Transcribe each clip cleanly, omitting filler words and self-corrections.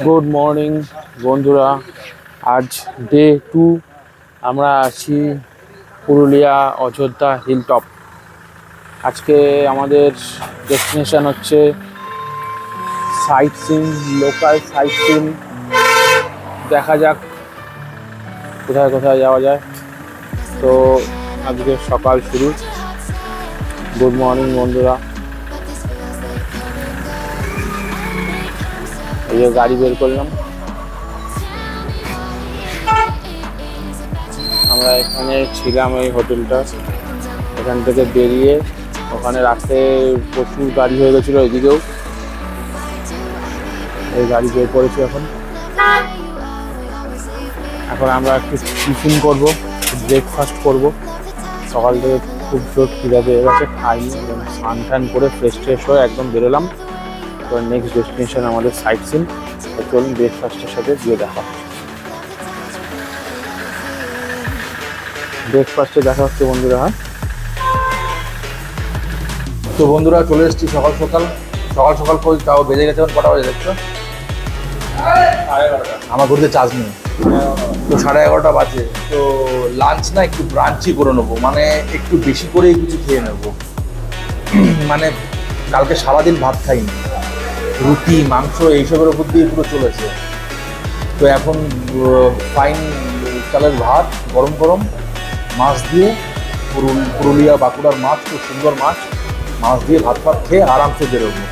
Good morning বন্ধুরা, আজ day 2। আমরা আছি পুরুলিয়া অযোধ্যা হিল টপ। আজকে আমাদের ডেস্টিনেশন হচ্ছে sight seen, local sight seen. দেখা যাক কোথায় কোথায় যাওয়া যায়। তো আজকে সকাল শুরু। গুড মর্নিং বন্ধুরা। এই যে গাড়ি বের করলাম। আমরা এখানে ছিলাম এই হোটেলটা। এখান থেকে বেরিয়ে ওখানে রাস্তায় প্রচুর গাড়ি হয়ে গেছিলো। এদিকেও এই গাড়ি বের করেছি। এখন আমরা একটু টিফিন করবো, ব্রেকফাস্ট করব। সকাল থেকে খুব জোর খিদা পেয়ে গেছে, খাইনি। এবং স্নান টান করে ফ্রেশ হয়ে একদম বেরোলাম। তো নেক্সট ডেস্টিনেশন আমাদের সাইট সিন। তো চলুন ব্রেকফাস্টের সাথে দিয়ে দেখা। ব্রেকফাস্টে দেখা হচ্ছে বন্ধুরা। হ্যাঁ, তো বন্ধুরা চলে এসেছি সকাল সকাল করে। তাও বেজে গেছে, এখন কটা বাজে দেখছো? আমার ঘুরতে চার্জ নেই, তো 11:30 বাজে। তো লাঞ্চ না একটু ব্রাঞ্চই করে নেবো, মানে একটু বেশি করেই কিছু খেয়ে নেবো। মানে কালকে সারাদিন ভাত খাইনি, রুটি মাংস এইসবের উপর দিয়ে পুরো চলেছে। তো এখন ফাইন চালের ভাত গরম গরম মাছ দিয়ে, পুরুলিয়া বাঁকুড়ার মাছ, খুব সুন্দর মাছ দিয়ে ভাত খেয়ে আরামসে বেরোবো।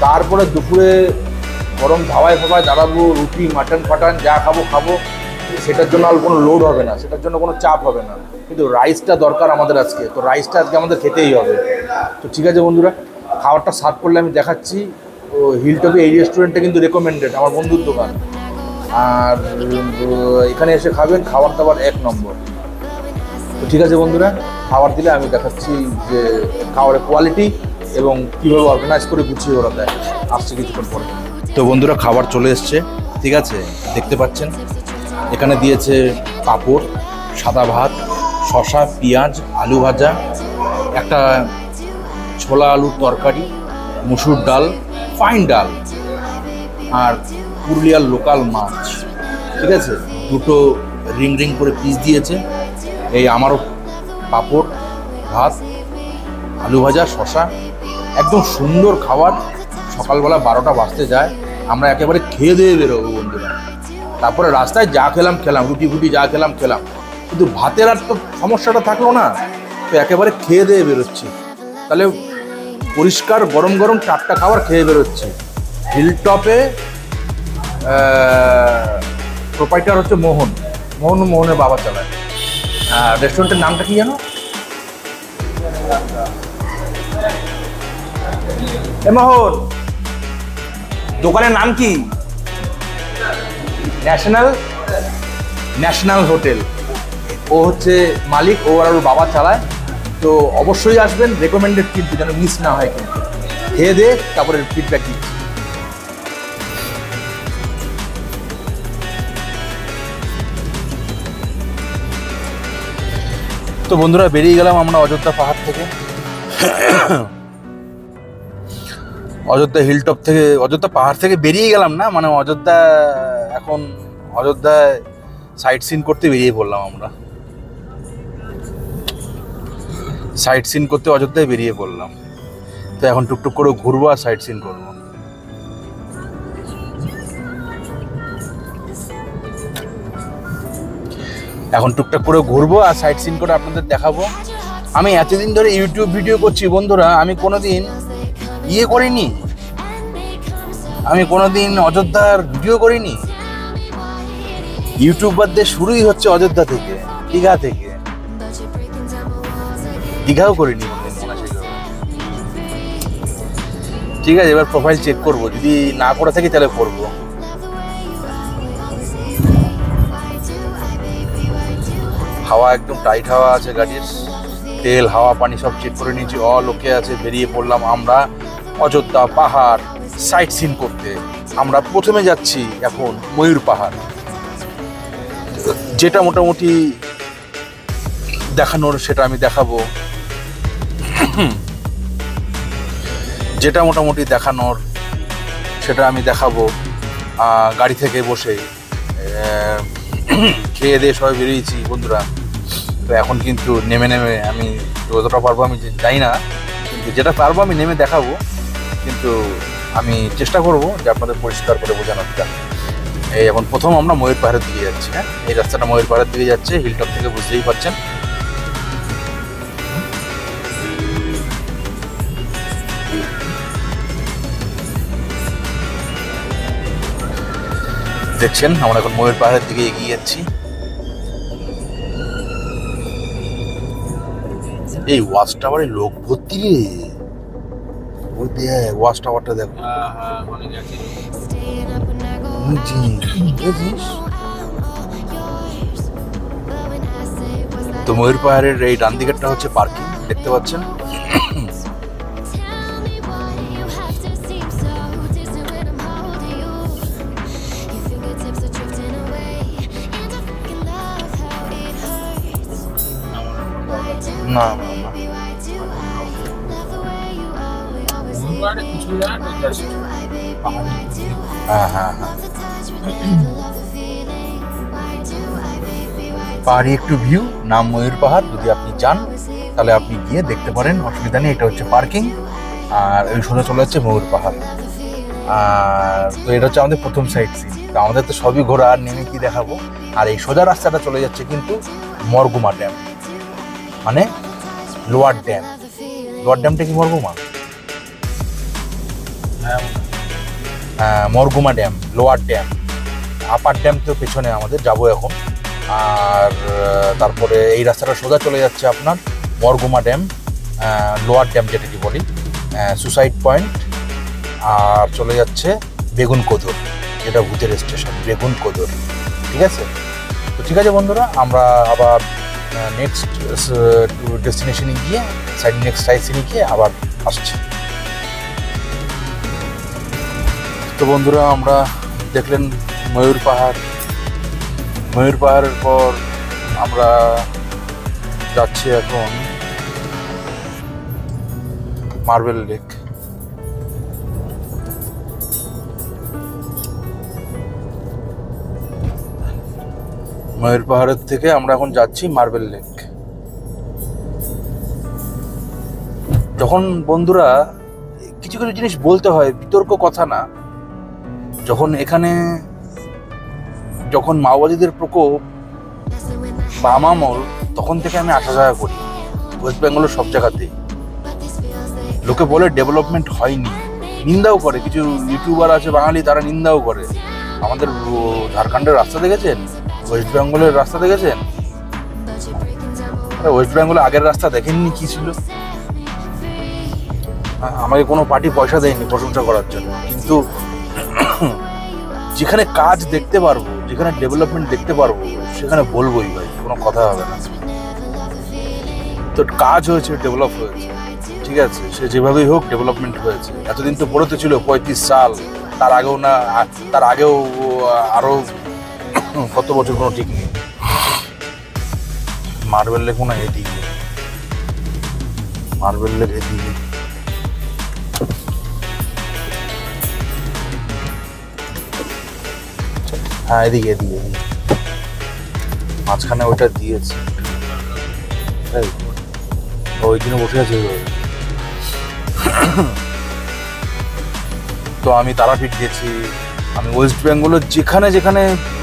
তারপরে দুপুরে গরম ধাবায় দাঁড়াবো, রুটি মাটন ফাটন যা খাবো। সেটার জন্য আর কোনো লোড হবে না, সেটার জন্য কোনো চাপ হবে না। কিন্তু রাইসটা দরকার আমাদের আজকে, তো রাইসটা আজকে আমাদের খেতেই হবে। তো ঠিক আছে বন্ধুরা, খাবারটা সার্ভ করলে আমি দেখাচ্ছি। ও হিলটপে এই রেস্টুরেন্টটা কিন্তু রেকমেন্ডেড, আমার বন্ধুর দোকান। আর এখানে এসে খাবেন, খাবার দাবার 1 নম্বর। তো ঠিক আছে বন্ধুরা, খাবার দিলে আমি দেখাচ্ছি যে খাবারের কোয়ালিটি এবং কীভাবে অর্গানাইজ করে গুছিয়ে ওরা দেয়। আসছে কিছুক্ষণ পরে। তো বন্ধুরা খাবার চলে এসছে, ঠিক আছে, দেখতে পাচ্ছেন। এখানে দিয়েছে পাঁপড়, সাদা ভাত, শসা, পেঁয়াজ, আলু ভাজা, একটা ছোলা আলুর তরকারি, মুসুর ডাল, ফাইন ডাল, আর পুরুলিয়ার লোকাল মাছ, ঠিক আছে, দুটো রিং করে পিস দিয়েছে। এই আমারও পাঁপড়, ভাত, আলু ভাজা, শসা, একদম সুন্দর খাবার। সকালবেলা 12টা বাজতে যায়, আমরা একেবারে খেয়ে দিয়ে বেরোবো বন্ধুরা। তারপরে রাস্তায় যা খেলাম, রুটি ফুটি যা খেলাম। কিন্তু ভাতের আর তো সমস্যাটা থাকলো না, তো একেবারে খেয়ে দিয়ে বেরোচ্ছি। তাহলে পরিষ্কার গরম গরম টাটকা খাবার খেয়ে বেরোচ্ছি। হিলটপে প্রোপাইটার হচ্ছে মোহনের বাবা চালায়। রেস্টুরেন্টের নামটা কি জানো? মোহন, দোকানের নাম কি? National hotel. ও হচ্ছে মালিক, ও আর ওর বাবা চালায়। তো অবশ্যই আসবেন, রেকমেন্ডেড কিন্তু, যেন মিস না হয়। কিন্তু খেয়ে দিয়ে তারপরে ফিডব্যাক দিচ্ছি। তো বন্ধুরা বেরিয়ে গেলাম আমরা অযোধ্যা পাহাড় থেকে, অযোধ্যা হিলটপ থেকে, অযোধ্যা পাহাড় থেকে বেরিয়ে গেলাম না, মানে এখন অযোধ্যায় সাইট সিন করতে বেরিয়ে পড়লাম আমরা। সাইট সিন করতে অযোধ্যায় বেরিয়ে পড়লাম। তো এখন টুকটুক করে ঘুরবো আর সাইট সিন করবো। এখন টুকটাক করে ঘুরবো আর সাইট সিন করে আপনাদের দেখাবো। আমি এতদিন ধরে ইউটিউব ভিডিও করছি বন্ধুরা, আমি কোনোদিন করিনি, আমি কোনোদিন অযোধ্যার ভিডিও করিনি। ইউটিউবারদের শুরুই হচ্ছে অযোধ্যা থেকে, দীঘাও করিনি ঠিক আছে। এবার প্রোফাইল চেক করবো, যদি না করা থাকি তাহলে করবো। হাওয়া একদম টাইট হাওয়া আছে গাড়ির, তেল হাওয়া পানি সব চেক করে নিয়েছি, ওকে আছে। বেরিয়ে পড়লাম আমরা অযোধ্যা পাহাড় সাইট সিন করতে। আমরা প্রথমে যাচ্ছি এখন ময়ূর পাহাড়, যেটা মোটামুটি দেখানোর সেটা আমি দেখাবো। গাড়ি থেকে বসে খেয়ে দিয়ে সবাই বেরিয়েছি বন্ধুরা। তো এখন কিন্তু নেমে নেমে আমি যতটা পারবো আমি জানি না, কিন্তু যেটা পারবো আমি নেমে দেখাবো, কিন্তু আমি চেষ্টা করব যে আপনাদের পরিষ্কার করে বোঝানোর। এই এখন প্রথম আমরা ময়ূর পাহাড়ের দিকে যাচ্ছি। হ্যাঁ, এই রাস্তাটা ময়ূর পাহাড়ের দিকে যাচ্ছে, হিলটপ থেকে বুঝতেই পারছেন। দেখছেন আমরা এখন ময়ূর পাহাড়ের দিকে এগিয়ে যাচ্ছি। এই ওয়াচ টাওয়ারে লোক ভর্তি রে, ওই দেখ ওয়াচ টাওয়ারটা দেখো। তো ময়ূর পাহাড়ের এই ডান দিকেরটা হচ্ছে পার্কিং, দেখতে পাচ্ছেন। না হ্যাঁ হ্যাঁ হ্যাঁ, পাহাড়ি একটু ভিউ, নাম ময়ূর পাহাড়। যদি আপনি যান তাহলে আপনি গিয়ে দেখতে পারেন, অসুবিধা নেই। এটা হচ্ছে পার্কিং, আর ওই সোজা চলে যাচ্ছে ময়ূর পাহাড়। তো এটা হচ্ছে আমাদের প্রথম সাইড সিন। তো আমাদের তো সবই ঘোরা, আর নেমে কি দেখাবো। আর এই সোজা রাস্তাটা চলে যাচ্ছে কিন্তু মরগুমা ড্যাম, মানে লোয়ার ড্যাম। লোয়ার ড্যামটা কি Murguma? Murguma dam, lower dam. Upper dam তো পেছনে আমাদের যাবো এখন। আর তারপরে এই রাস্তাটা সোজা চলে যাচ্ছে আপনার মরগুমা ড্যাম, লোয়ার ড্যাম যেটাকে বলি, সুসাইড পয়েন্ট। আর চলে যাচ্ছে বেগুন কোদর, যেটা ভূতের স্টেশন, বেগুন কোদর। ঠিক আছে? তো ঠিক আছে বন্ধুরা, আমরা আবার নেক্সট ডেস্টিনেশনে গিয়ে নেক্সট সাইড সিনে গিয়ে আবার আসছি। তো বন্ধুরা, আমরা দেখলেন ময়ূর পাহাড়। ময়ূর পাহাড়ের পর আমরা যাচ্ছি এখন মার্বেল লেক। ময়ূর পাহাড়ের থেকে আমরা এখন যাচ্ছি মার্বেল লেক। যখন বন্ধুরা কিছু কিছু জিনিস বলতে হয়, বিতর্ক কথা না, যখন মাওবাদীদের প্রকোপ বাম আমল, তখন থেকে আমি আসা যাওয়া করি ওয়েস্ট বেঙ্গলের সব জায়গাতেই। লোকে বলে ডেভেলপমেন্ট হয়নি, নিন্দাও করে। কিছু ইউটিউবার আছে বাঙালি, তারা নিন্দাও করে। আমাদের ঝাড়খণ্ডের রাস্তা দেখেছেন? ওয়েস্ট বেঙ্গলের রাস্তা দেখেছেন? ওয়েস্ট বেঙ্গলে আগের রাস্তা দেখেননি কি ছিল? আমাকে কোনো পার্টি পয়সা দেয়নি প্রশংসা করার জন্য, কিন্তু যেখানে কাজ দেখতে পারবো, যেখানে ডেভেলপমেন্ট দেখতে পারবো, সেখানে বলবোই ভাই, কোনো কথা হবে না। তো কাজ হয়েছে, ডেভেলপ হয়েছে, ঠিক আছে, সে যেভাবেই হোক ডেভেলপমেন্ট হয়েছে। এতদিন তো পড়ে তো ছিল 35 সাল, তার আগেও না, তার আগেও আরও কত বছর, কোনো ঠিক নেই। মার্বেল লেক মনে হয় এদিকে, মার্বেল লেক এদিকে। হ্যাঁ, এদিকে এদিকে মাঝখানে ওইটা দিয়েছে, ওই দিনে বসে আছে। তো আমি তারাপীঠ গেছি, আমি ওয়েস্ট বেঙ্গলের যেখানে যেখানে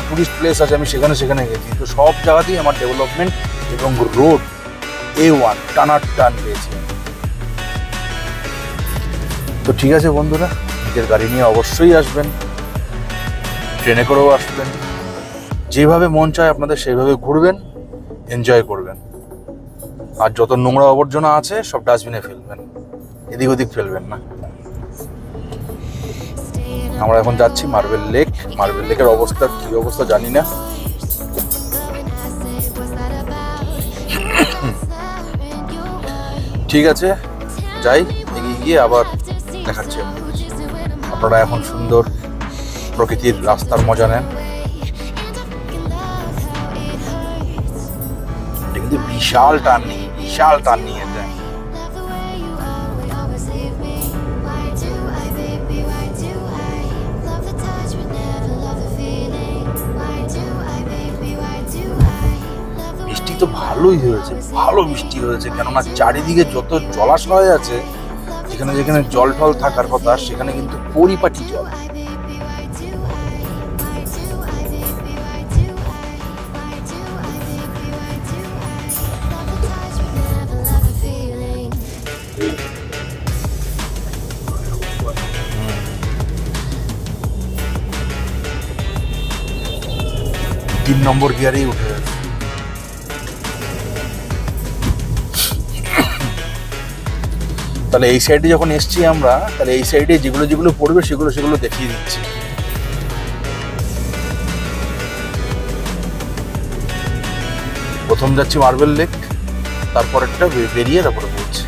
টুরিস্ট প্লেস আছে আমি সেখানে সেখানে গেছি। তো সব জায়গাতেই আমার ডেভেলপমেন্ট এবং রোড A1 টানার টান পেয়েছে। তো ঠিক আছে বন্ধুরা, নিজের গাড়ি নিয়ে অবশ্যই আসবেন, ট্রেনে করেও আসবেন, যেভাবে মন চায় আপনাদের সেইভাবে ঘুরবেন, এনজয় করবেন। আর যত নোংরা আবর্জনা আছে সব ডাস্টবিনে ফেলবেন, এদিক ওদিক ফেলবেন না। আমরা এখন যাচ্ছি মার্বেল লেক। মার্বেল লেকের অবস্থা কি অবস্থা জানি না। ঠিক আছে, যাই, এগিয়ে গিয়ে আবার দেখাচ্ছি। আপনারা এখন সুন্দর প্রকৃতির রাস্তার মজা নেন। কিন্তু বিশাল টার্নিং, বিশাল টার্নিং এটা। ভালোই হয়েছে, ভালো বৃষ্টি হয়েছে, কেননা চারিদিকে যত জলাশয় আছে, যেখানে যেখানে জল টল থাকার কথা সেখানে কিন্তু পরিপাটি জল। তিন নম্বর গিয়ারেই উঠে গেছে। তাহলে এই সাইডে যখন এসছি আমরা, তাহলে এই সাইডে যেগুলো যেগুলো পড়বে সেগুলো সেগুলো দেখিয়ে দিচ্ছি। প্রথম যাচ্ছি মার্বেল লেক, তারপরেরটা বেরিয়ে তারপরে পড়ছি।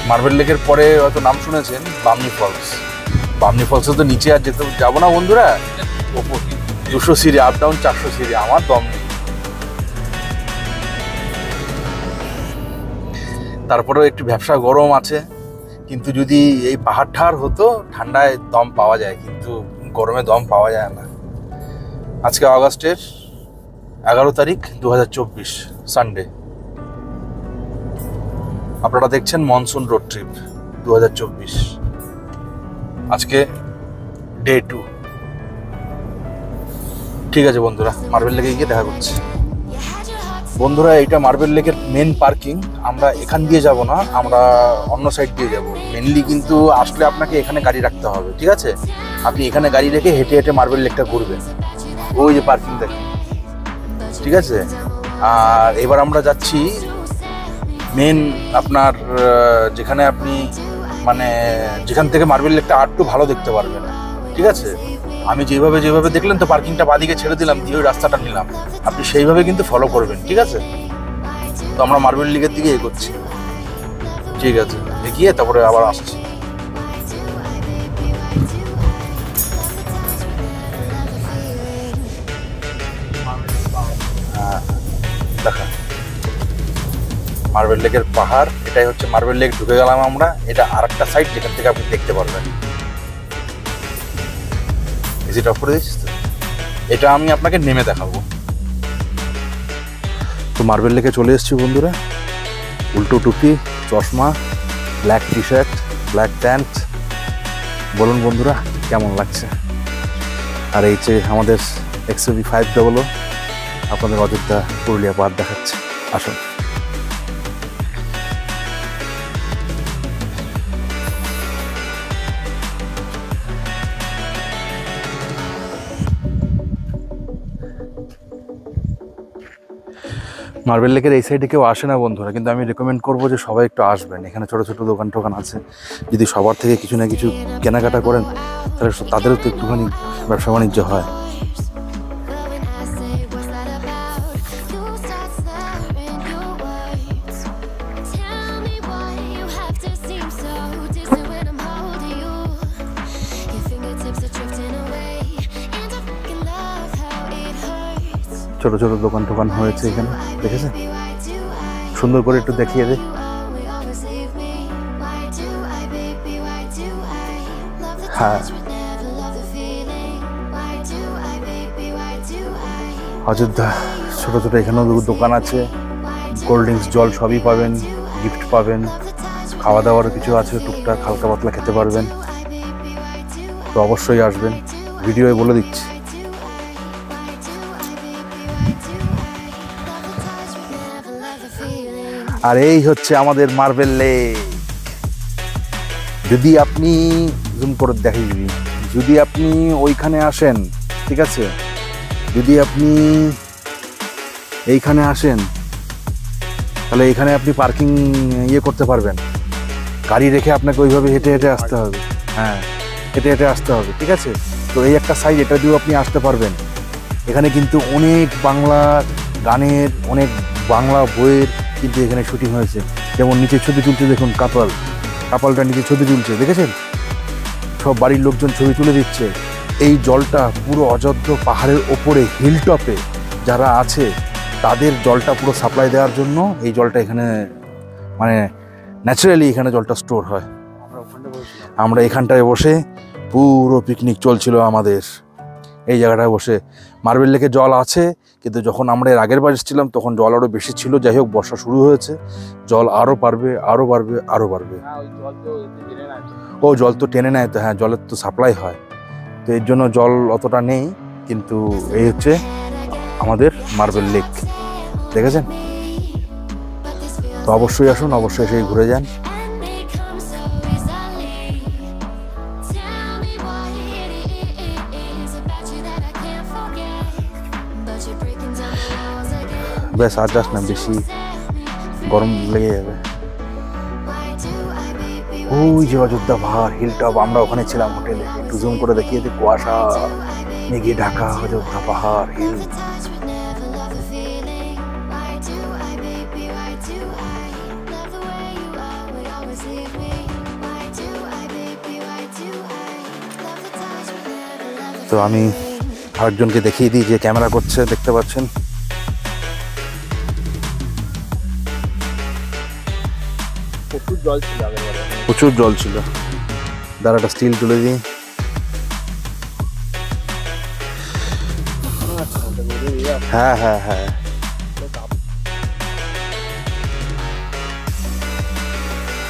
মার্বেল লেকের পরে হয়তো নাম শুনেছেন বামনি ফলস। বামনি ফলসে তো নিচে আর যেতে যাবো না বন্ধুরা, ওপর 200 সিঁড়ি আপ ডাউন, 400 সিঁড়ি, আমার দম নেই। তারপরেও একটু ব্যবসা গরম আছে, কিন্তু যদি এই পাহাড় ঠাড় হতো ঠান্ডায় দম পাওয়া যায়, কিন্তু গরমে দম পাওয়া যায় না। আজকে আগস্টের 11 তারিখ 2024 সানডে। আপনারা দেখছেন মনসুন রোড ট্রিপ 2024। আজকে ডে 2। ঠিক আছে বন্ধুরা, মার্বেল লেকে গিয়ে দেখা করছি। বন্ধুরা, এইটা মার্বেল লেকের মেন পার্কিং। আমরা এখান দিয়ে যাব না, আমরা অন্য সাইড দিয়ে যাব। মেনলি কিন্তু আসলে আপনাকে এখানে গাড়ি রাখতে হবে, ঠিক আছে? আপনি এখানে গাড়ি রেখে হেঁটে হেঁটে মার্বেল লেকটা ঘুরবেন। ওই যে পার্কিং দেখেন, ঠিক আছে? আর এবার আমরা যাচ্ছি মেন আপনার যেখানে আপনি মানে যেখান থেকে মার্বেল লেকটা আরেকটু ভালো দেখতে পারবেন, ঠিক আছে? আমি যেভাবে যেভাবে দেখলেন তো পার্কিংটা বাদিকে ছেড়ে দিলাম, দিয়ে ওই রাস্তাটা নিলাম, আপনি সেইভাবে কিন্তু ফলো করবেন, ঠিক আছে? তো আমরা মার্বেল লেকের দিকে এগোচ্ছি, ঠিক আছে? দেখিয়ে তারপরে আবার আসছি। হ্যাঁ, দেখা মার্বেল লেকের পাহাড়, এটাই হচ্ছে মার্বেল লেক। ঢুকে গেলাম আমরা, এটা আর একটা সাইড যেখান থেকে আপনি দেখতে পারবেন। এসিটা অফ করে দিচ্ছিস তো? এটা আমি আপনাকে নেমে দেখাবো। তো মার্বেল লেকে চলে এসেছি বন্ধুরা। উল্টো টুপি, চশমা, black T shirt, black pant. বলুন বন্ধুরা কেমন লাগছে? আর এই যে আমাদের XUV 500 আপনাদের অযোধ্যা পুরুলিয়া পাহাড় দেখাচ্ছে। আসুন। মার্বেল লেকের এই সাইডে কেউ আসে না বন্ধুরা, কিন্তু আমি রেকমেন্ড করবো যে সবাই একটু আসবেন। এখানে ছোটো ছোটো দোকান টোকান আছে, যদি সবার থেকে কিছু না কিছু কেনাকাটা করেন তাহলে তাদেরও তো একটুখানি ব্যবসা বাণিজ্য হয়। ছোট ছোট দোকান টোকান হয়েছে এখানে, দেখেছেন? সুন্দর করে একটু দেখিয়ে দে। হ্যাঁ, অযোধ্যা ছোট ছোট এখানেও দোকান আছে, কোল্ড ড্রিঙ্কস, জল সবই পাবেন, গিফট পাবেন, খাওয়া দাওয়ারও কিছু আছে, টুকটাক হালকা পাতলা খেতে পারবেন। তো অবশ্যই আসবেন, ভিডিওয়ে বলে দিচ্ছি। আর এই হচ্ছে আমাদের মার্বেল লেক। যদি আপনি জুম করে দেখাই দিবি, যদি আপনি ওইখানে আসেন, ঠিক আছে, যদি আপনি এইখানে আসেন তাহলে এখানে আপনি পার্কিং করতে পারবেন। গাড়ি রেখে আপনাকে ওইভাবে হেঁটে হেঁটে আসতে হবে। হ্যাঁ, হেঁটে হেঁটে আসতে হবে, ঠিক আছে? তো এই একটা সাইড, এটা দিয়েও আপনি আসতে পারবেন। এখানে কিন্তু অনেক বাংলা গানের, অনেক বাংলা বইয়ের কিন্তু এখানে শুটিং হয়েছে। যেমন নিচে ছবি তুলছে, দেখুন কাপালটা নিচে ছবি তুলছে, দেখেছেন? সব বাড়ির লোকজন ছবি তুলে দিচ্ছে। এই জলটা পুরো অযোধ্যা পাহাড়ের ওপরে হিল টপে যারা আছে তাদের জলটা পুরো সাপ্লাই দেওয়ার জন্য এই জলটা এখানে মানে ন্যাচারালি এখানে জলটা স্টোর হয়। আমরা এখানটায় বসে পুরো পিকনিক চলছিল আমাদের। এই জায়গাটায় বসে। মার্বেল লেকে জল আছে, কিন্তু যখন আমরা এর আগের বার এসেছিলাম তখন জল আরও বেশি ছিল। যাই হোক, বর্ষা শুরু হয়েছে, জল আরও বাড়বে, আরও বাড়বে, আরও বাড়বে। ও জল তো টেনে নেয় তো, হ্যাঁ জলের তো সাপ্লাই হয়, তো এর জন্য জল অতটা নেই। কিন্তু এই হচ্ছে আমাদের মার্বেল লেক, দেখেছেন? তো অবশ্যই আসুন, অবশ্যই এসে ঘুরে যান। ব্যাস, আর যাস না, বেশি গরম লেগে যাবে। ওই যে অযোধ্যা পাহাড়, হিলটপ, আমরা ওখানে ছিলাম হোটেলে, একটু জুম করে দেখিয়ে দিই, কুয়াশা মেঘে ঢাকা অযোধ্যা পাহাড় হিল। তো আমি আরেকজনকে দেখিয়ে দিই যে ক্যামেরা করছে, দেখতে পাচ্ছেন। প্রচুর জল ছিল আগেরবারে, প্রচুর জল ছিল। দাঁড়াটা স্টিল তুলে দিই। হ্যাঁ হ্যাঁ হ্যাঁ,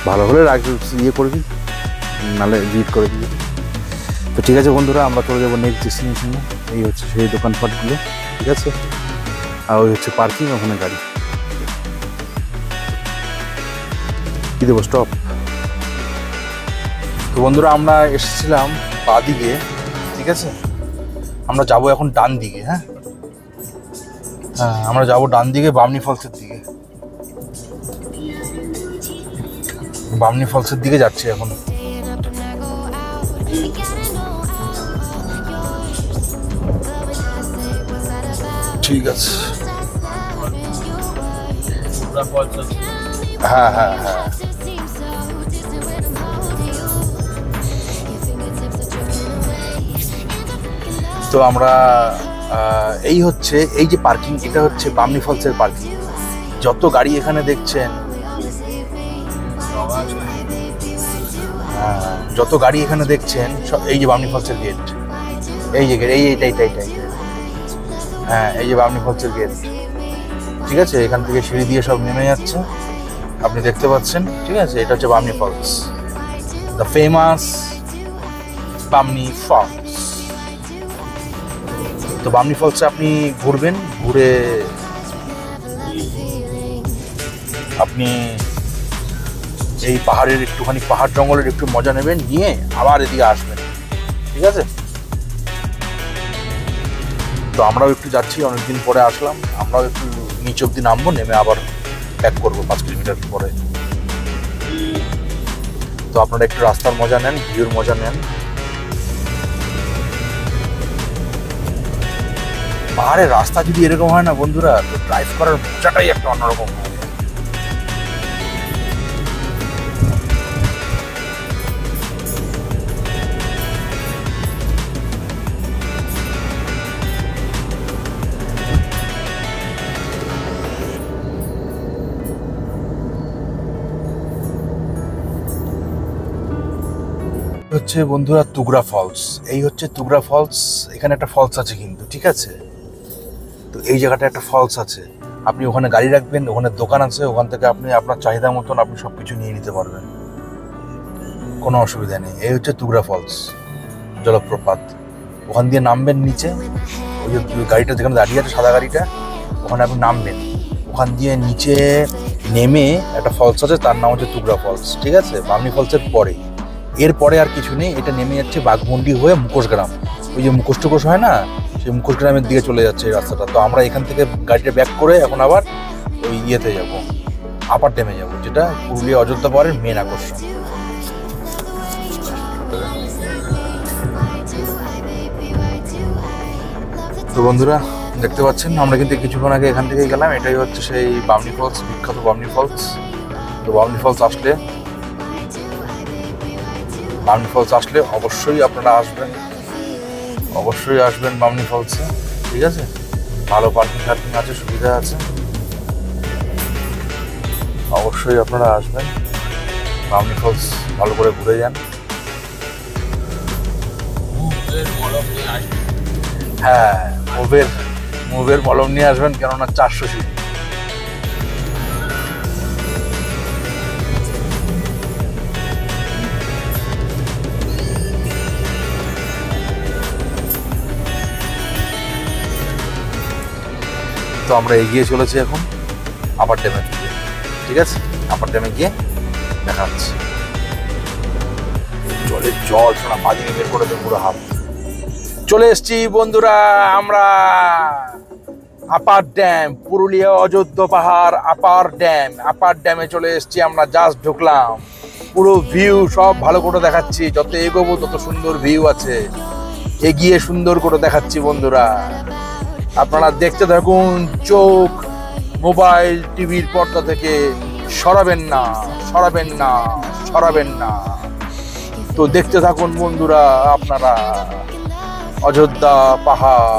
ভালো হলে রাখ, ইয়ে করবি, নাহলে ডিলিট করে দিবি। তো ঠিক আছে বন্ধুরা, আমরা চলে যাবো নেক্সট ডেস্টিনেশনে। এই হচ্ছে সেই দোকানপাটগুলো, ঠিক আছে? আর ওই হচ্ছে পার্কিং, ওখানে গাড়ি। কি দেবো, স্টপ। তো বন্ধুরা, আমরা এসেছিলাম বাঁ দিকে, ঠিক আছে? আমরা যাব এখন ডান দিকে। হ্যাঁ হ্যাঁ, আমরা যাব ডান দিকে, বামনি ফলসের দিকে। বামনি ফলসের দিকে যাচ্ছি এখন। ঠিক আছে, হ্যাঁ হ্যাঁ হ্যাঁ। তো আমরা এই হচ্ছে, এই যে পার্কিং, এটা হচ্ছে বামনি ফলসের পার্কিং। যত গাড়ি এখানে দেখছেন, যত গাড়ি এখানে দেখছেন, এই যে বামনি ফলসের গেট, এই যে গেট, এইটাই, হ্যাঁ এই যে বামনি ফলসের গেট, ঠিক আছে? এখান থেকে সিঁড়ি দিয়ে সব নেমে যাচ্ছে, আপনি দেখতে পাচ্ছেন, ঠিক আছে? এটা হচ্ছে Bamni falls, the famous Bamni falls. তো বামনি ফলসে আপনি ঘুরবেন, ঘুরে আপনি এই পাহাড়ের একটুখানি, পাহাড় জঙ্গলের একটু মজা নেবেন, নিয়ে আবার এদিকে আসবেন, ঠিক আছে? তো আমরাও একটু যাচ্ছি, অনেকদিন পরে আসলাম, আমরাও একটু নিচ অব্দি নামবো, নেমে আবার ব্যাক করবো 5 কিলোমিটার পরে। তো আপনারা একটু রাস্তার মজা নেন, ভিউর মজা নেন। পাহাড়ের রাস্তা যদি এরকম হয় না বন্ধুরা, তো ড্রাইভ করার মজাটাই একটা অন্যরকম হয়। হচ্ছে বন্ধুরা তুগরা ফলস, এই হচ্ছে তুগরা ফলস। এখানে একটা ফলস আছে কিন্তু, ঠিক আছে? তো এই জায়গাটা একটা ফলস আছে, আপনি ওখানে গাড়ি রাখবেন, ওখানে দোকান আছে, ওখান থেকে আপনি আপনার চাহিদা মতন আপনি সব কিছু নিয়ে নিতে পারবেন, কোনো অসুবিধা নেই। এই হচ্ছে তুগরা ফলস জলপ্রপাত। ওখান দিয়ে নামবেন নিচে, ওই যে গাড়িটা যেখানে দাঁড়িয়ে আছে, সাদা গাড়িটা, ওখানে আপনি নামবেন। ওখান দিয়ে নিচে নেমে একটা ফলস আছে, তার নাম হচ্ছে তুগরা ফলস, ঠিক আছে? বামনি ফলসের পরে, এরপরে আর কিছু নেই। এটা নেমে যাচ্ছে বাঘমুন্ডি হয়ে মুখোশগ্রাম, ওই যে মুখোশ টুকোশ হয় না, সেই মুখোশগ্রামের দিকে চলে যাচ্ছে এই রাস্তাটা। তো আমরা এখান থেকে গাড়িটা ব্যাক করে এখন আবার ওই ইয়েতে যাব, আপার ড্যামে যাব, যেটা পুরুলিয়া অযোধ্যা পাহাড়ের মেন আকর্ষণ। তো বন্ধুরা দেখতে পাচ্ছেন, আমরা কিন্তু কিছুক্ষণ আগে এখান থেকে গেলাম। এটাই হচ্ছে সেই বামনি ফলস, বিখ্যাত বামনি ফলস। তো বামনি ফলস আসলে অবশ্যই আপনারা আসবেন, অবশ্যই আসবেন বামনি ফলসে, ঠিক আছে? ভালো পার্কিং আছে, সুবিধা আছে, অবশ্যই আপনারা আসবেন। বামনি ফলস ভালো করে ঘুরে যান। হ্যাঁ, মুভের মলম নিয়ে আসবেন, কেননা 400 সিসি। তো আমরা এগিয়ে চলেছি এখন আপার ড্যামের দিকে। ঠিক আছে, আপার ড্যামে গিয়ে দেখা হচ্ছে। জলের জল শোনা বাদিকে বের করে দেবো পুরো হাত। চলে এসছি বন্ধুরা আমরা আপার ড্যাম, পুরুলিয়া অযোধ্যা পাহাড় আপার ড্যামে চলে এসছি আমরা। জাস্ট ঢুকলাম, পুরো ভিউ সব ভালো করে দেখাচ্ছি। যত এগোবো তত সুন্দর ভিউ আছে, এগিয়ে সুন্দর করে দেখাচ্ছি বন্ধুরা। আপনারা দেখতে থাকুন, চোখ মোবাইল টিভির পর্দা থেকে সরাবেন না। তো দেখতে থাকুন বন্ধুরা আপনারা অযোধ্যা পাহাড়।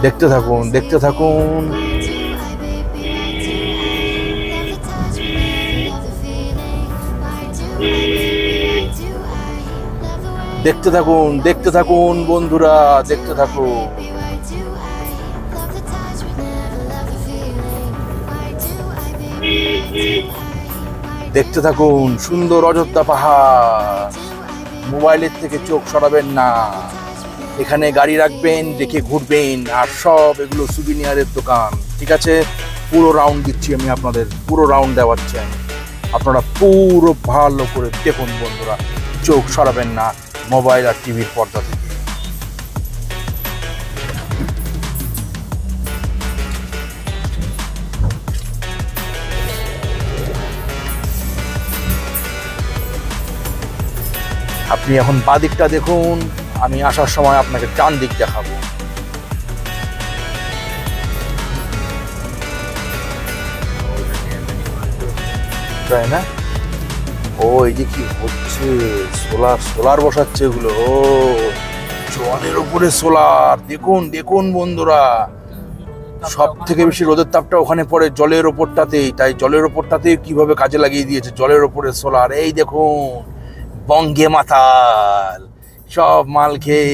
দেখতে থাকুন। দেখতে থাকুন বন্ধুরা, দেখতে থাকুন। দেখতে থাকুন সুন্দর অযোধ্যা পাহাড়। মোবাইলের থেকে চোখ সরাবেন না। এখানে গাড়ি রাখবেন, দেখে ঘুরবেন। আর সব এগুলো সুভিনিয়ারের দোকান। ঠিক আছে, পুরো রাউন্ড দিচ্ছি আমি আপনাদের, পুরো রাউন্ড দেওয়াচ্ছি আমি। আপনারা পুরো ভালো করে দেখুন বন্ধুরা, চোখ সরাবেন না মোবাইল আর টিভির পর্দা থেকে। আপনি এখন বাদিকটা দেখুন, আমি আসার সময় আপনাকে ডান দিক দেখাবো। তাই না? ও এই যে কি হচ্ছে, সোলার বসাচ্ছে এগুলো। ও জলের উপরে সোলার। দেখুন বন্ধুরা, সব থেকে বেশি রোদের তাপটা ওখানে পড়ে জলের ওপরটাতেই। তাই জলের ওপরটাতেই কিভাবে কাজে লাগিয়ে দিয়েছে, জলের ওপরে সোলার। এই দেখুন বঙ্গে মাতাল, সব মাল খেয়ে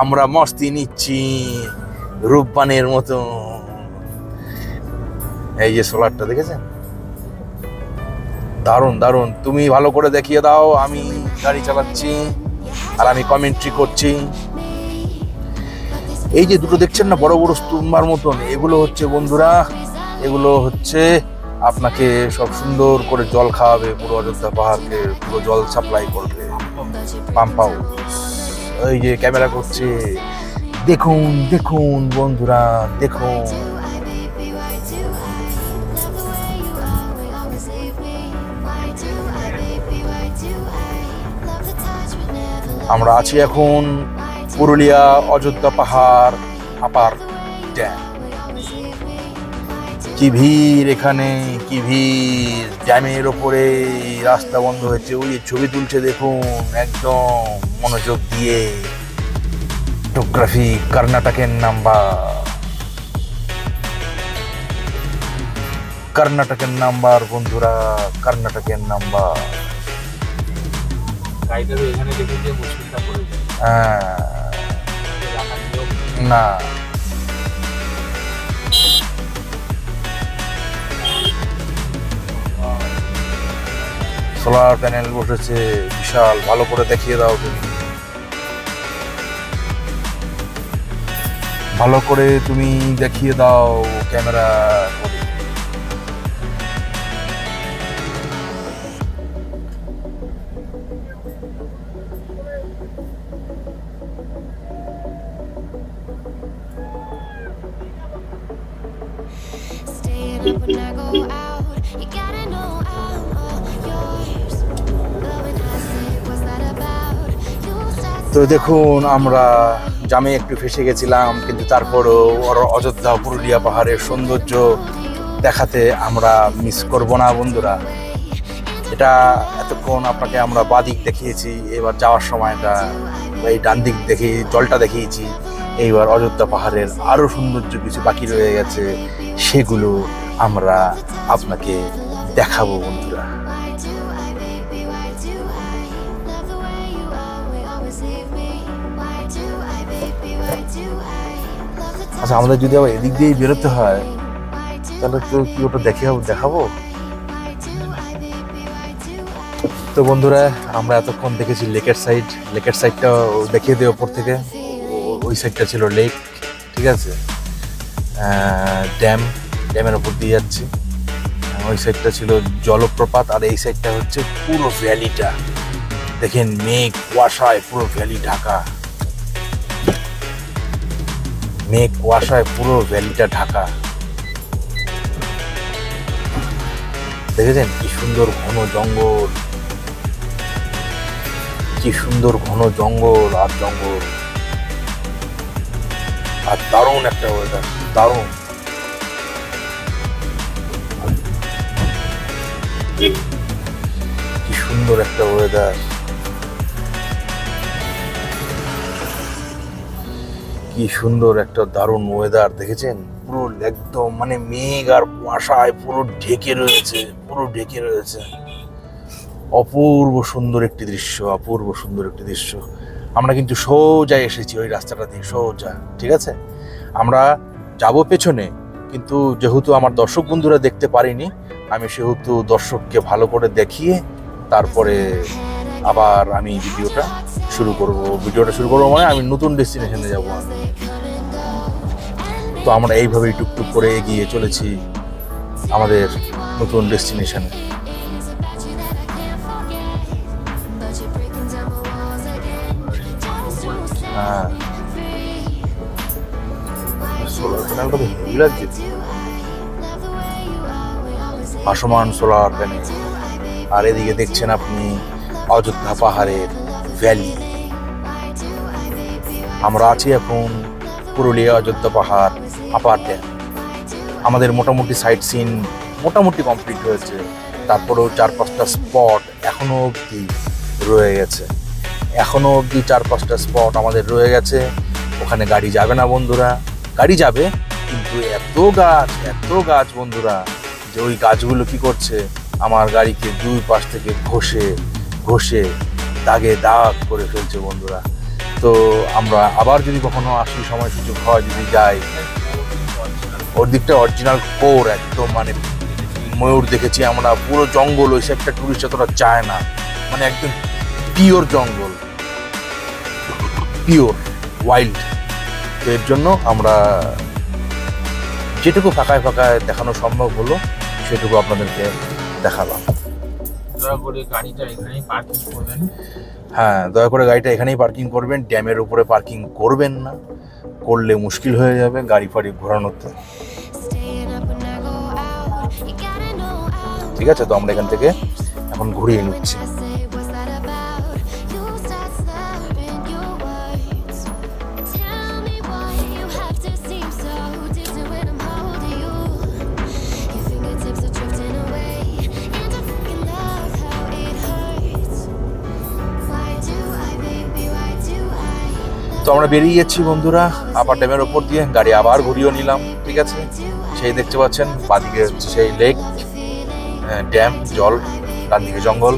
আমরা মস্তি নিচ্ছি রূপবানের মতো। এই যে সোলারটা দেখেছেন, দারুণ। তুমি ভালো করে দেখিয়ে দাও, আমি গাড়ি চালাচ্ছি আর আমি কমেন্ট্রি করছি। এই যে দুটো দেখছেন না বড় বড় স্তম্ভার মতন, এগুলো হচ্ছে বন্ধুরা, এগুলো হচ্ছে আপনাকে সব সুন্দর করে জল খাওয়াবে। পুরো অযোধ্যা পাহাড়কে পুরো জল সাপ্লাই করবে, পাম্প হাউস। এই যে ক্যামেরা করছে, দেখুন বন্ধুরা, দেখুন। আমরা আছি এখন পুরুলিয়া অযোধ্যা পাহাড় আপার ড্যাম। কি ভিড় এখানে, কি ভিড়! ড্যামের ওপরে রাস্তা বন্ধ হয়েছে। ওই ছবি তুলছে দেখুন, একদম মনোযোগ দিয়ে। ফটোগ্রাফি কর্ণাটকের নাম্বার বন্ধুরা, কর্ণাটকের নাম্বার। না সোলার প্যানেল বসেছে বিশাল, ভালো করে দেখিয়ে দাও তুমি, ভালো করে তুমি দেখিয়ে দাও ক্যামেরা। তো দেখুন আমরা জামে একটু ফেসে গেছিলাম, কিন্তু তারপরও অযোধ্যা পুরুলিয়া পাহাড়ের সৌন্দর্য দেখাতে আমরা মিস করব না বন্ধুরা। এটা এতক্ষণ আপনাকে আমরা বাদিক দেখিয়েছি, এবার যাওয়ার সময়টা এই ডান দিক দেখে জলটা দেখিয়েছি। এইবার অযোধ্যা পাহাড়ের আরও সৌন্দর্য কিছু বাকি রয়ে গেছে, সেগুলো আমরা আপনাকে দেখাবো বন্ধুরা। আচ্ছা, আমাদের যদি আবার এদিক দিয়েই বেরোতে হয় তাহলে তো কি ওটা দেখাবো? তো বন্ধুরা, আমরা এতক্ষণ দেখেছি লেকের সাইডটা দেখিয়ে দিই ওপর থেকে। ওই সাইডটা ছিল লেক, ঠিক আছে, ড্যামের ওপর দিয়ে যাচ্ছি। ওই সাইডটা ছিল জলপ্রপাত, আর এই সাইডটা হচ্ছে পুরো ভ্যালিটা। দেখেন মেঘ কুয়াশায় পুরো ভ্যালি ঢাকা, মেঘ কুয়াশায় পুরো ভ্যালিটা ঢাকা। দেখেছেন কি সুন্দর ঘন জঙ্গল, কি সুন্দর ঘন জঙ্গল আর জঙ্গল, আর দারুণ একটা ওয়েদার, দারুণ। কি সুন্দর একটা ওয়েদার, কি সুন্দর একটা দারুণ ওয়েদার। দেখেছেন পুরো একদম মানে মেঘ আর কুয়াশায় পুরো ঢেকে রয়েছে, পুরো ঢেকে রয়েছে। অপূর্ব সুন্দর একটি দৃশ্য, অপূর্ব সুন্দর একটি দৃশ্য। আমরা কিন্তু সোজা এসেছি ওই রাস্তাটা দিয়ে, সোজা, ঠিক আছে। আমরা যাব পেছনে, কিন্তু যেহেতু আমার দর্শক বন্ধুরা দেখতে পারিনি, আমি সেহেতু দর্শককে ভালো করে দেখিয়ে তারপরে আবার আমি ভিডিওটা শুরু করব মানে আমি নতুন ডেস্টিনেশনে যাব। তো আমরা এইভাবেই টুকটুক করে এগিয়ে চলেছি আমাদের নতুন ডেস্টিনেশনে। হ্যাঁ, সোলার প্যানেলটা তো হেভি লাগছে, ভাসমান সোলার প্যানেল। আর এদিকে দেখছেন আপনি অযোধ্যা পাহাড়ের ভ্যালি। আমরা আছি এখন পুরুলিয়া অযোধ্যা পাহাড় আপার ড্যাম। আমাদের মোটামুটি সাইট সিন মোটামুটি কমপ্লিট হয়েছে, তারপরেও 4-5টা স্পট এখনো অবধি রয়ে গেছে, এখনো অবধি 4-5টা স্পট আমাদের রয়ে গেছে। ওখানে গাড়ি যাবে না বন্ধুরা, গাড়ি যাবে কিন্তু এত গাছ বন্ধুরা, যে ওই গাছগুলো কি করছে আমার গাড়িকে দুই পাশ থেকে ঘষে দাগে দাগ করে ফেলছে বন্ধুরা। তো আমরা আবার যদি কখনো আসি, সময় সুযোগ হয়, যদি যাই, ওর দিকটা অরিজিনাল কোর একদম, মানে ময়ূর দেখেছি আমরা, পুরো জঙ্গল, ওই সাইডটা টুরিস্ট অতটা চায় না, মানে একদম পিওর জঙ্গল, পিওর ওয়াইল্ড। তো এর জন্য আমরা যেটুকু ফাঁকায় দেখানো সম্ভব হলো সেটুকু আপনাদেরকে দেখালাম। দয়া করে গাড়িটা এখানেই পার্কিং করবেন। হ্যাঁ, দয়া করে গাড়িটা এখানেই পার্কিং করবেন, ড্যামের উপরে পার্কিং করবেন না, করলে মুশকিল হয়ে যাবে গাড়ি ফাড়ি ঘোরানোতে, ঠিক আছে। তো আমরা এখান থেকে এখন ঘুরিয়ে নিচ্ছি। তো আমরা বেরিয়ে যাচ্ছি বন্ধুরা আপার ড্যামের ওপর দিয়ে, গাড়ি আবার ঘুরিয়ে নিলাম, ঠিক আছে। সেই দেখতে পাচ্ছেন বাদিকে হচ্ছে সেই লেক, ড্যাম, জল, ডান দিকে জঙ্গল।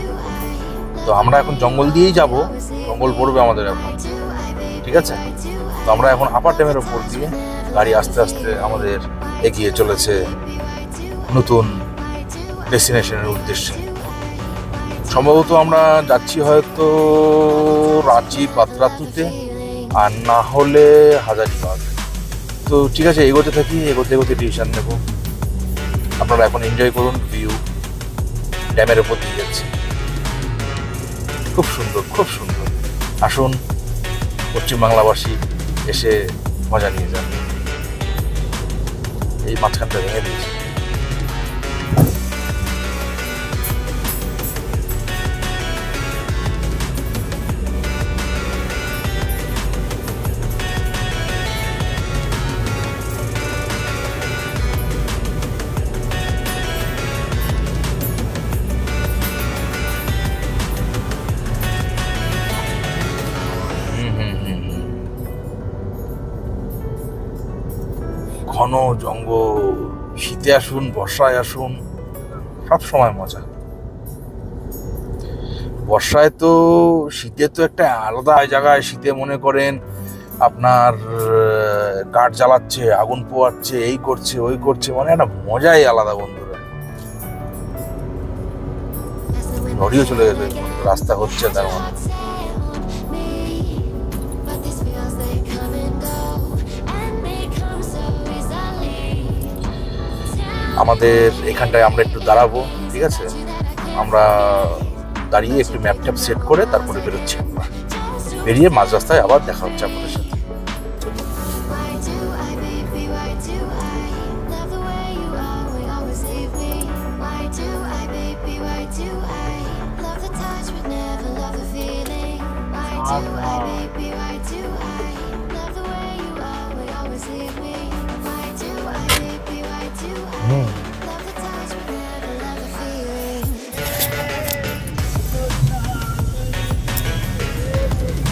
তো আমরা এখন জঙ্গল দিয়েই যাব, জঙ্গল পড়বে আমাদের এখন, ঠিক আছে। তো আমরা এখন আপার ড্যামের ওপর দিয়ে গাড়ি আস্তে আস্তে আমাদের এগিয়ে চলেছে নতুন ডেস্টিনেশনের উদ্দেশ্যে। সম্ভবত আমরা যাচ্ছি হয়তো রাঁচি পাতরাতুতে, আর না হলে হাজারিবাগ। তো ঠিক আছে, এগোতে থাকি, এগোতে ডিসিশন নেব। আপনারা এখন এনজয় করুন ভিউ, ড্যামের ওপর দিয়ে যাচ্ছি, খুব সুন্দর, খুব সুন্দর। আসুন পশ্চিমবাংলাবাসী এসে মজা নিয়ে যান। এই মাঝখানটা ভেঙে দিয়েছি। ঘন জঙ্গল, শীতে আসুন বর্ষায় আসুন, সব সময় মজা। বর্ষায় তো, শীতে তো একটা আলাদা জায়গায়, শীতে মনে করেন আপনার কাঠ জ্বালাচ্ছে, আগুন পোয়াচ্ছে, এই করছে ওই করছে, মানে একটা মজাই আলাদা বন্ধুরা। লরিও চলে গেছে, রাস্তা হচ্ছে তার মানে। আমাদের এখানটায় আমরা একটু দাঁড়াবো, ঠিক আছে? আমরা দাঁড়িয়ে একটু ম্যাপ ট্যাপ সেট করে তারপরে বেরোচ্ছি। আমরা বেরিয়ে মাঝ রাস্তায় আবার দেখা হচ্ছে আপনাদের সাথে।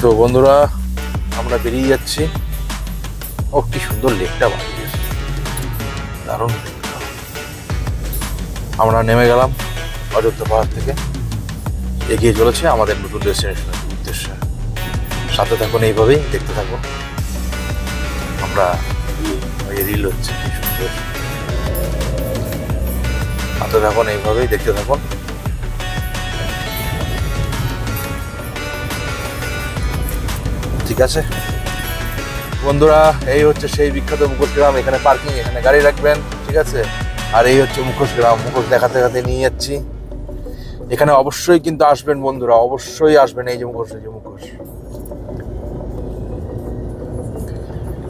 তো বন্ধুরা আমরা বেরিয়ে যাচ্ছি। ও কি সুন্দর লেকটা বানিয়েছে, দারুণ লেকটা। আমরা নেমে গেলাম অযোধ্যা পাহাড় থেকে, এগিয়ে চলেছে আমাদের নতুন ডেস্টিনেশনের উদ্দেশ্যে। সাথে থাকুন, এইভাবেই দেখতে থাকুন। আমরা রিল হচ্ছে কি সুন্দর, সাথে থাকুন, এইভাবেই দেখতে থাকুন। ঠিক আছে বন্ধুরা, এই হচ্ছে সেই বিখ্যাত মুখোশ গ্রাম। এখানে পার্কিং, এখানে গাড়ি রাখবেন, ঠিক আছে? আর এই হচ্ছে মুখোশ গ্রাম। মুখোশ দেখাতে দেখাতে নিয়ে যাচ্ছি। এখানে অবশ্যই কিন্তু আসবেন বন্ধুরা, অবশ্যই আসবেন। এই যে মুখোশ, এই যে মুখোশ,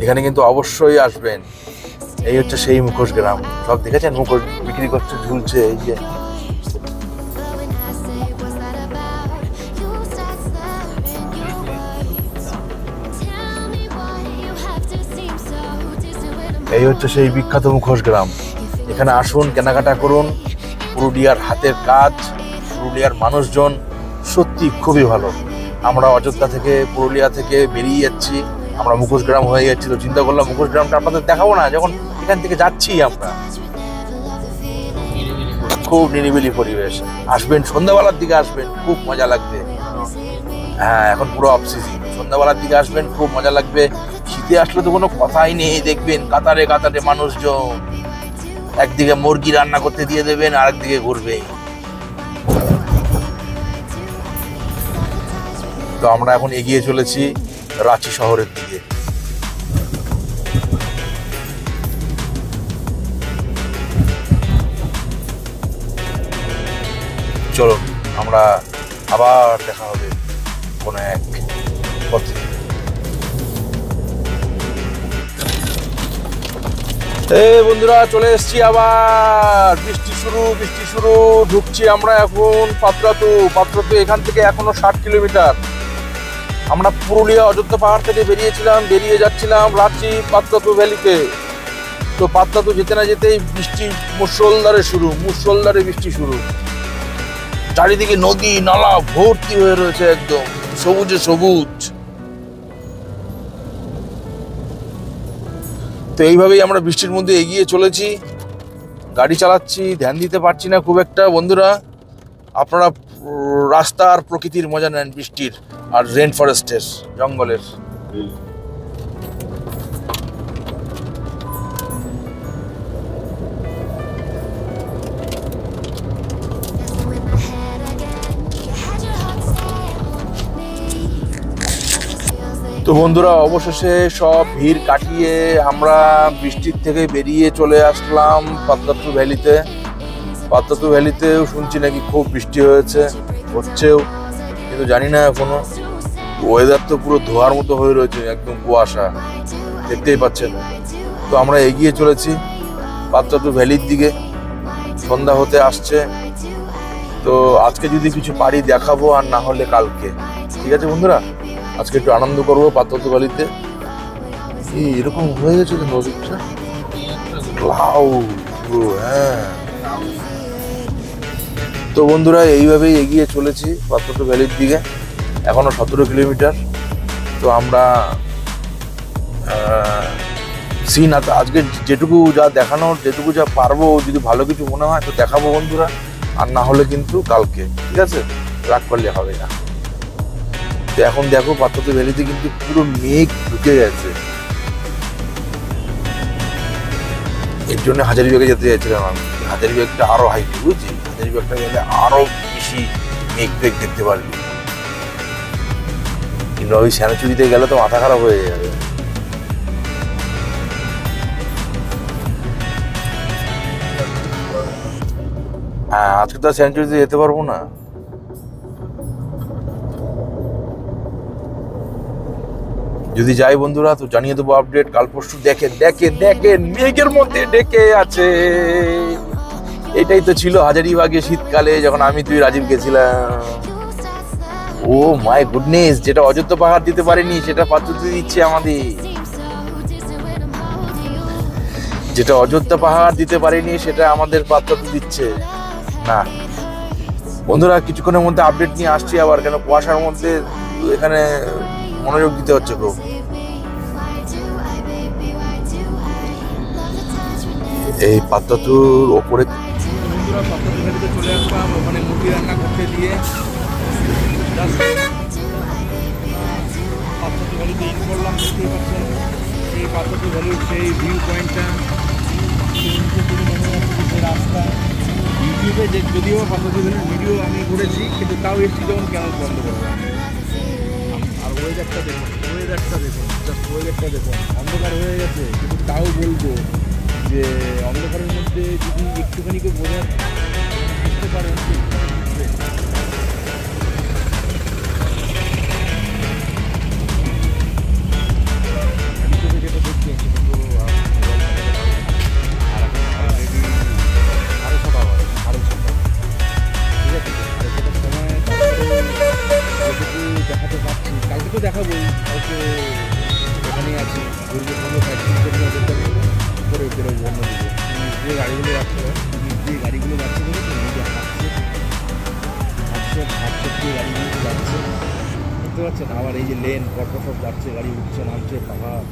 এখানে কিন্তু অবশ্যই আসবেন। এই হচ্ছে সেই মুখোশ গ্রাম। সব দেখেছেন মুখোশ বিক্রি করছে, ঝুলছে, এই যে। এই হচ্ছে সেই বিখ্যাত মুখোশ গ্রাম। এখানে আসুন, কেনাকাটা করুন। পুরুলিয়ার হাতের কাজ, পুরুলিয়ার মানুষজন সত্যি খুবই ভালো। আমরা অযোধ্যা থেকে, পুরুলিয়া থেকে বেরিয়ে যাচ্ছি, আমরা মুখোশ গ্রাম হয়ে যাচ্ছি। তো চিন্তা করলাম মুখোশ গ্রামটা আপনাদের দেখাবো না, যখন এখান থেকে যাচ্ছি আমরা। খুব নিরিবিলি পরিবেশ। আসবেন, সন্ধ্যাবেলার দিকে আসবেন, খুব মজা লাগবে। হ্যাঁ, এখন পুরো অফ সিজন। সন্ধ্যাবেলার দিকে আসবেন, খুব মজা লাগবে। শীতে আসলে তো কোনো কথাই নেই। দেখবেন কাতারে কাতারে মানুষজন, একদিকে মুরগি রান্না করতে দিয়ে দেবেন, আরেকদিকে ঘুরবে। তো আমরা এখন এগিয়ে চলেছি রাঁচি শহরের দিকে। চলুন, আমরা আবার দেখা হবে কোনো এক পথে। এই বন্ধুরা, চলে এসেছি আবার। বৃষ্টি শুরু, বৃষ্টি শুরু। ঢুকছি আমরা এখন পাত্রাতু। পাত্রাতু এখান থেকে এখনো 60 কিলোমিটার। আমরা পুরুলিয়া অযোধ্যা পাহাড় থেকে বেরিয়ে যাচ্ছিলাম রাঁচি পাত্রাতু ভ্যালিতে। তো পাত্রাতু যেতে না যেতেই বৃষ্টি মুষলধারে বৃষ্টি শুরু। চারিদিকে নদী নালা ভর্তি হয়ে রয়েছে, একদম সবুজে সবুজ। তো এইভাবেই আমরা বৃষ্টির মধ্যে এগিয়ে চলেছি, গাড়ি চালাচ্ছি, ধ্যান দিতে পারছি না খুব একটা। বন্ধুরা, আপনারা রাস্তা আর প্রকৃতির মজা নেন, বৃষ্টির আর রেন ফরেস্টের, জঙ্গলের। তো বন্ধুরা, অবশেষে সব ভিড় কাটিয়ে আমরা বৃষ্টির থেকে বেরিয়ে চলে আসলাম পাত্রাতু ভ্যালিতে। পাত্রাতু ভ্যালিতেও শুনছি নাকি খুব বৃষ্টি হচ্ছেও, কিন্তু জানি না এখনো। ওয়েদার তো পুরো ধোয়ার মতো হয়ে রয়েছে, একদম কুয়াশা, দেখতেই পাচ্ছেন। তো আমরা এগিয়ে চলেছি পাত্রাতু ভ্যালির দিকে। সন্ধ্যা হতে আসছে। তো আজকে যদি কিছু পারি দেখাবো, আর না হলে কালকে। ঠিক আছে বন্ধুরা, আজকে একটু আনন্দ করবো পাত্রাতু ভ্যালিতে। এরকম হয়ে গেছে নদীটা, হ্যাঁ। তো বন্ধুরা, এইভাবেই এগিয়ে চলেছি পাত্রাতু ভ্যালির দিকে। এখনো 17 কিলোমিটার। তো আমরা সিন আজকে যেটুকু যা দেখানোর, যেটুকু যা পারবো, যদি ভালো কিছু মনে হয় তো দেখাবো বন্ধুরা, আর না হলে কিন্তু কালকে। ঠিক আছে, রাগ করলে হবে না। তো এখন দেখো পাত্রতু ভ্যালিতে কিন্তু পুরো মেঘ ঢুকে গেছে। এর জন্য হাজারিবাগে যেতে চাইছিলাম আমি। হাজারিবাগটা আরো হাইট, বুঝছি হাজারিবাগটা গেলে আরো বেশি মেঘ ফেঘ দেখতে পারবি, কিন্তু ওই সেনাচুরিতে গেলে তো মাথা খারাপ হয়ে যাবে। হ্যাঁ, আজকে তো সেঞ্চুরিতে যেতে পারবো না। যদি যাই বন্ধুরা তো জানিয়ে দেবো আপডেট। কাল পরশু দেখেন দেখেন দেখেন মেঘের মধ্যে ডেকে আছে। এটাই তো ছিল হাজারিবাগে শীতকালে যখন আমি তুই রাজীব গেছিলাম। ও মাই গুডনেস, যেটা অযোধ্যা পাহাড় দিতে পারেনি সেটা পাত্রতু দিচ্ছে আমাদের। যেটা অযোধ্যা পাহাড় দিতে পারেনি সেটা আমাদের পাত্রতু দিচ্ছে। না বন্ধুরা, কিছুক্ষণের মধ্যে আপডেট নিয়ে আসছি আবার, কেন কুয়াশার মধ্যে এখানে মনোযোগ দিতে হচ্ছে খুব। এই পাত্রতুর ওপরে বন্ধুরা পাত্রতু ভ্যালিতে চলে আসলাম, ওখানে মুরগি রান্না করতে দিয়ে পাত্রতু ভ্যালিতে ইন করলাম। দেখতেই পাচ্ছেন এই পাত্রতু ভ্যালির সেই ভিউ পয়েন্টটা, সেই রাস্তা। ইউটিউবে যে যদিও পাত্রতু ভ্যালির ভিডিও আমি করেছি, কিন্তু তাও এসছি যখন কেন বন্ধ করবো। আর ওয়েদারটা দেখুন, ওয়েদারটা দেখুন, জাস্ট ওয়েদারটা দেখুন, অন্ধকার হয়ে গেছে, কিন্তু তাও বলবো যে অন্ধকারের মধ্যে যদি একটুখানি কেউ বুঝতে পারেন যেটা দেখছি সেটা তো অলরেডি 6:30 বাজে, 6:30। ঠিক আছে, আর সেটা সময় যেটুকু দেখাতে পারছি, কালকে তো দেখাবোই। কালকে এখানেই আছি, দুর্গন্ধ করে বেরোবো অন্যদিকে। নিচ দিয়ে গাড়িগুলো যাচ্ছে, নিচ দিয়ে গাড়িগুলো যাচ্ছে বলে তো নিজে হাঁটছে দিয়ে গাড়িগুলো যাচ্ছে, বুঝতে পারছেন। আবার এই যে লেন পরপর সব যাচ্ছে, গাড়ি উঠছে নামছে, পাহাড়,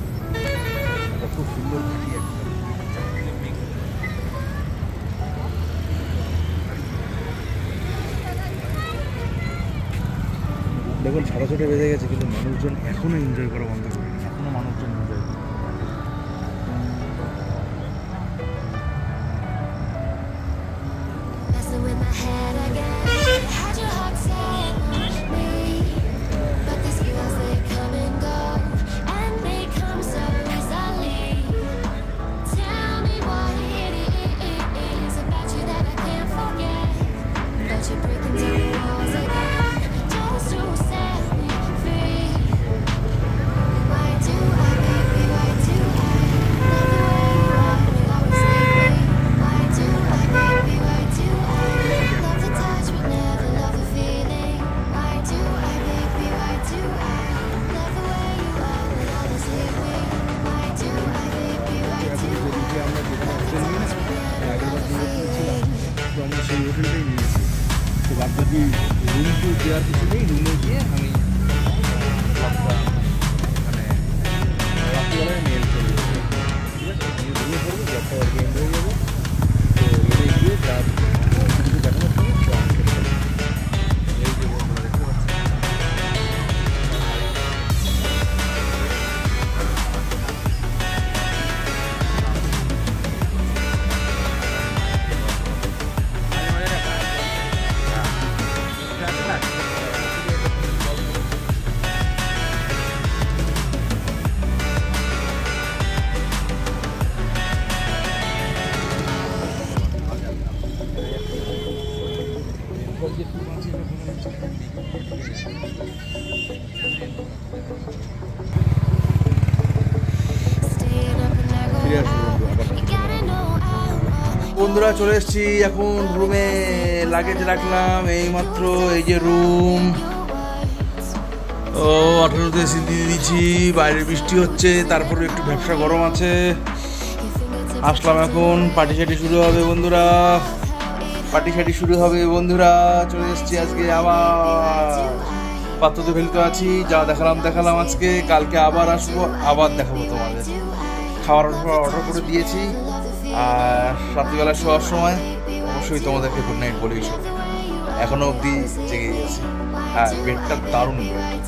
এটা খুব সুন্দর ঘাটি একটা। দেখুন 6:30 বেজে গেছে, কিন্তু মানুষজন এখনো এনজয় করা বন্ধ করে, এখনো মানুষজন এনজয় করে। সেই হোটেলটাই নিয়েছি, তো বাদ বাকি রুম টু দেওয়ার কিছু নেই। রুমে গিয়ে আমি মানে রাত্রিবেলায় মেল করে দেবো, ঠিক আছে, ঘুমিয়ে পড়বো, জবটা এন্ড হয়ে যাবে। তো এটাই গিয়ে যা কিছু দেখানোর জন্য এই যে বন্ধুরা দেখতে পাচ্ছি। বন্ধুরা চলে এসেছি এখন রুমে, লাগেজ রাখলাম এইমাত্র। এই যে রুম, ও 18তে এসি দিয়ে দিচ্ছি, বাইরে বৃষ্টি হচ্ছে, তারপরে একটু ব্যবসা গরম আছে। আসলাম এখন, পার্টি শার্টি শুরু হবে বন্ধুরা, পার্টি শার্টি শুরু হবে বন্ধুরা। চলে এসেছি আজকে আবার পাত্রতু ভ্যালিতে আছি, যা দেখালাম আজকে, কালকে আবার আসবো, আবার দেখাবো তোমাদের। খাবার অর্ডার করে দিয়েছি, আর রাত্রিবেলা শোয়ার সময় অবশ্যই তোমাদেরকে গুড নাইট বলি। এখনো অবধি জেগে গেছি। হ্যাঁ, বেডটা দারুণ বেড,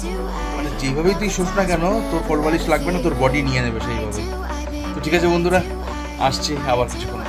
মানে যেভাবেই তুই শোস না কেন তোর কোলবালিশ লাগবে না, তোর বডি নিয়ে নেবে সেইভাবেই। তো ঠিক আছে বন্ধুরা, আসছি আবার কিছুক্ষণ।